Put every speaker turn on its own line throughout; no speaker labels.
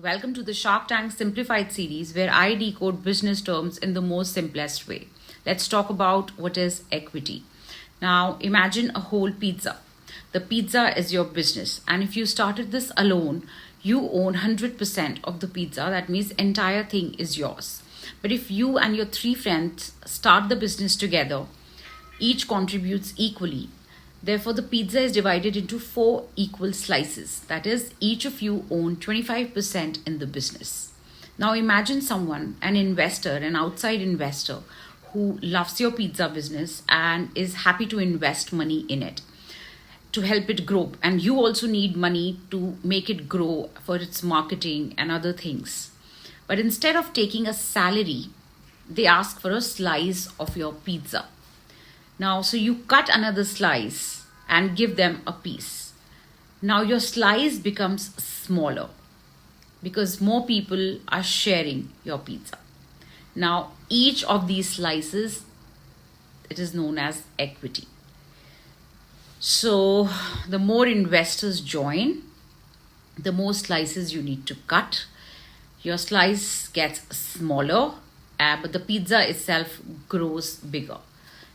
Welcome to the Shark Tank Simplified series where I decode business terms in the most simplest way. Let's talk about what is equity. Now, imagine a whole pizza. The pizza is your business, and if you started this alone, you own 100% of the pizza. That means entire thing is yours. But if you and your three friends start the business together, each contributes equally. Therefore, the pizza is divided into four equal slices. That is, each of you own 25% in the business. Now, imagine someone, an investor, an outside investor, who loves your pizza business and is happy to invest money in it to help it grow. And you also need money to make it grow for its marketing and other things. But instead of taking a salary, they ask for a slice of your pizza. Now, so you cut another slice and give them a piece. Now your slice becomes smaller because more people are sharing your pizza. Now, each of these slices, it is known as equity. So the more investors join, the more slices you need to cut. Your slice gets smaller, but the pizza itself grows bigger,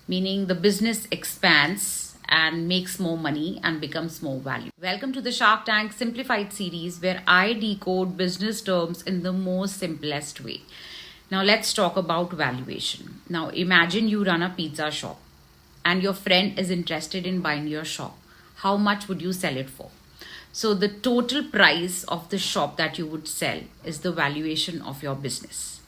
meaning the business expands and makes more money and becomes more value. Welcome to the Shark Tank Simplified series where I decode business terms in the most simplest way. Now let's talk about valuation. Now imagine you run a pizza shop and your friend is interested in buying your shop. How much would you sell it for? So the total price of the shop that you would sell is the valuation of your business.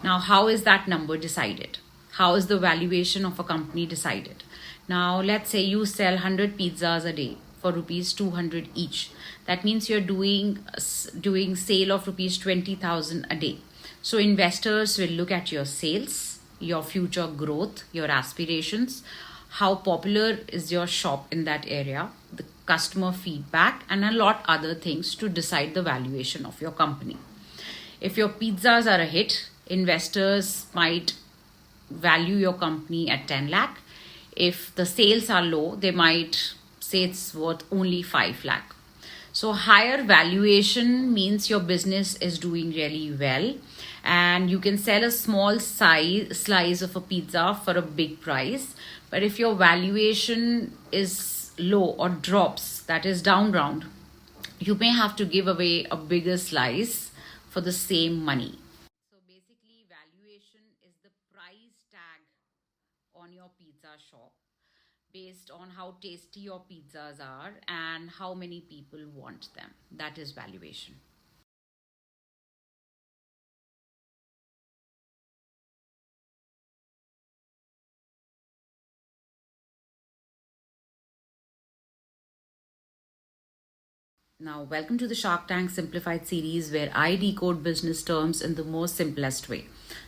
Now, how is that number decided? How is the valuation of a company decided? Now, let's say you sell 100 pizzas a day for rupees 200 each. That means you're doing sale of rupees 20,000 a day. So investors will look at your sales, your future growth, your aspirations, how popular is your shop in that area, the customer feedback, and a lot other things to decide the valuation of your company. If your pizzas are a hit, investors might value your company at 10 lakh. If the sales are low, they might say it's worth only 5 lakh. So higher valuation means your business is doing really well and you can sell a small slice of a pizza for a big price. But if your valuation is low or drops, that is down round, you may have to give away a bigger slice for the same money. So basically, valuation is the price tag on your pizza shop based on how tasty your pizzas are and how many people want them. That is valuation. Now, welcome to the Shark Tank Simplified series where I decode business terms in the most simplest way.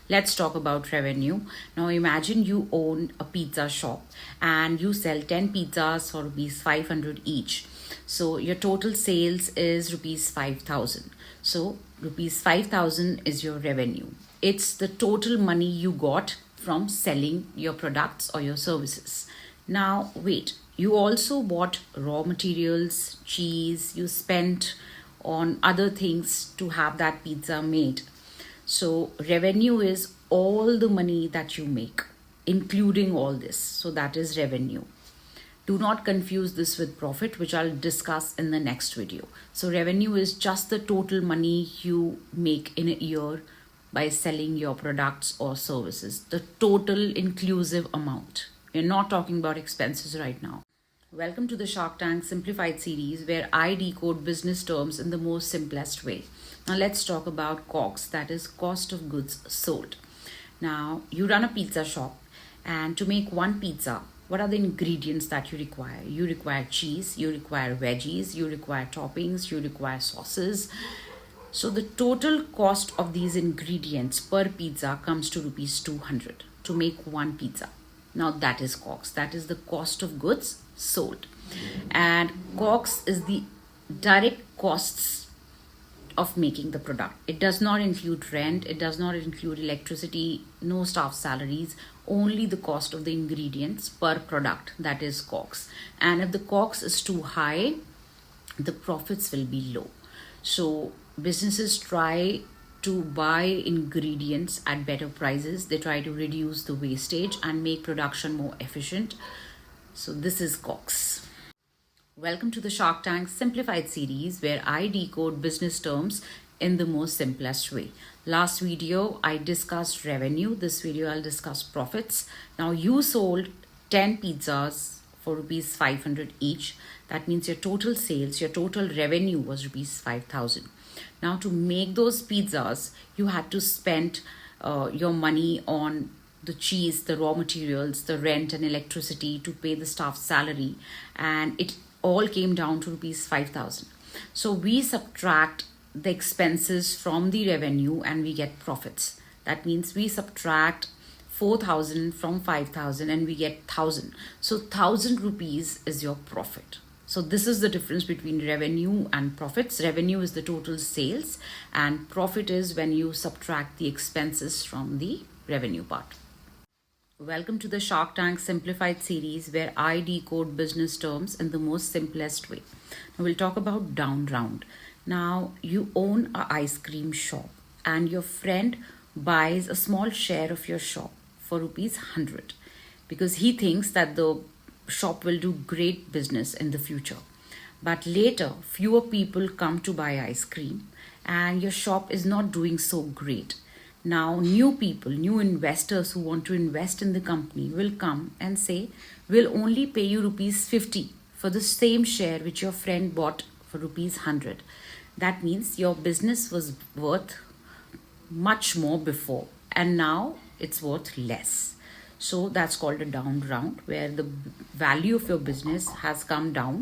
Let's talk about revenue. Now, imagine you own a pizza shop and you sell 10 pizzas for rupees 500 each. So, your total sales is rupees 5,000. So, rupees 5,000 is your revenue. It's the total money you got from selling your products or your services. Now, wait, you also bought raw materials, cheese, you spent on other things to have that pizza made. So, revenue is all the money that you make, including all this. So, that is revenue. Do not confuse this with profit, which I'll discuss in the next video. So, revenue is just the total money you make in a year by selling your products or services, the total inclusive amount. We're not talking about expenses right now. Welcome to the Shark Tank Simplified series where I decode business terms in the most simplest way. Now let's talk about COGS, that is cost of goods sold. Now you run a pizza shop and to make one pizza, what are the ingredients that you require? You require cheese, you require veggies, you require toppings, you require sauces. So the total cost of these ingredients per pizza comes to rupees 200 to make one pizza. Now that is COGS, that is the cost of goods sold. And COGS is the direct costs of making the product. It does not include rent, it does not include electricity, no staff salaries, only the cost of the ingredients per product, that is COGS. And if the COGS is too high, the profits will be low. So businesses try to buy ingredients at better prices. They try to reduce the wastage and make production more efficient. So this is Cox. Welcome to the Shark Tank Simplified series, where I decode business terms in the most simplest way. Last video I discussed revenue. This video I'll discuss profits. Now you sold 10 pizzas for rupees 500 each. That means your total sales, your total revenue was rupees 5,000. Now to make those pizzas, you had to spend your money on the cheese, the raw materials, the rent and electricity, to pay the staff's salary, and it all came down to rupees 5,000. So we subtract the expenses from the revenue and we get profits. That means we subtract 4,000 from 5,000 and we get 1,000. So 1,000 rupees is your profit. So this is the difference between revenue and profits. Revenue is the total sales and profit is when you subtract the expenses from the revenue part. Welcome to the Shark Tank Simplified series, where I decode business terms in the most simplest way. Now we'll talk about down round. Now you own an ice cream shop and your friend buys a small share of your shop for rupees 100 because he thinks that the shop will do great business in the future. But later, fewer people come to buy ice cream and your shop is not doing so great. Now, new people, new investors who want to invest in the company will come and say, we'll only pay you rupees 50 for the same share which your friend bought for rupees 100. That means your business was worth much more before and now it's worth less. So that's called a down round, where the value of your business has come down